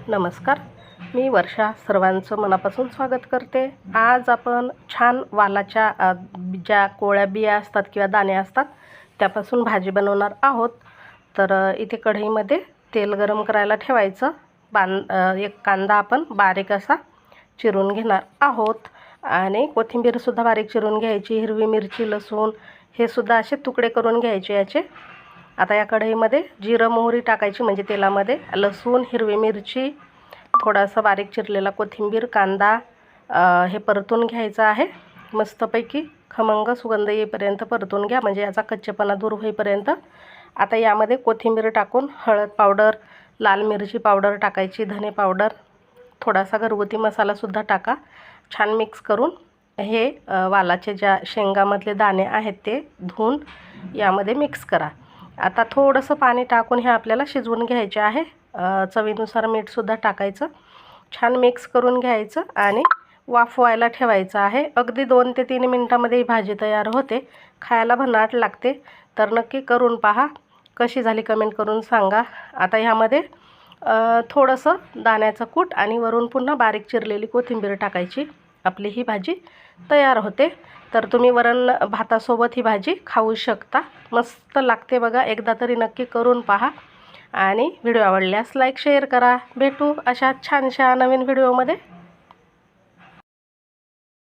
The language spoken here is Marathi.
नमस्कार, मी वर्षा. सर्वांचं मनापासून स्वागत करते. आज आपण छान वालाच्या ज्या कोवळ्या बिया असतात किंवा दाणे असतात त्यापासून भाजी बनवणार आहोत. तर इथे कढईमध्ये तेल गरम करायला ठेवायचं. एक कांदा आपण बारीक असा चिरून घेणार आहोत आणि कोथिंबीरसुद्धा बारीक चिरून घ्यायची. हिरवी मिरची, लसूण हे सुद्धा असे तुकडे करून घ्यायचे याचे. आता या कढईमध्ये जिरं मोहरी टाकायची, म्हणजे तेलामध्ये लसूण, हिरवी मिरची, थोडासा बारीक चिरलेला कोथिंबीर, कांदा हे परतून घ्यायचं आहे. मस्तपैकी खमंग सुगंध येईपर्यंत परतून घ्या, म्हणजे याचा कच्चेपणा दूर होईपर्यंत. आता यामध्ये कोथिंबीर टाकून हळद पावडर, लाल मिरची पावडर टाकायची, धने पावडर, थोडासा घरगुती मसालासुद्धा टाका. छान मिक्स करून हे वालाचे ज्या शेंगामधले दाणे आहेत ते धुवून यामध्ये मिक्स करा. आता थोडंसं पाणी टाकून हे आपल्याला शिजवून घ्यायचे आहे. चवीनुसार मीठसुद्धा टाकायचं. छान मिक्स करून घ्यायचं आणि वाफवायला ठेवायचं आहे. अगदी 2 ते 3 मिनटामध्ये ही भाजी तयार होते. खायला भन्नाट लागते. तर नक्की करून पहा. कशी झाली कमेंट करून सांगा. आता ह्यामध्ये थोडंसं दाण्याचं कूट आणि वरून पुन्हा बारीक चिरलेली कोथिंबीर टाकायची. आपली ही भाजी तयार होते. तर तुम्ही वरण भातासोबत ही भाजी खाऊ शकता. मस्त लागते बघा. एकदा तरी नक्की करून पहा आणि व्हिडिओ आवडल्यास लाईक शेअर करा. भेटू अशा छानशा नवीन व्हिडिओमध्ये.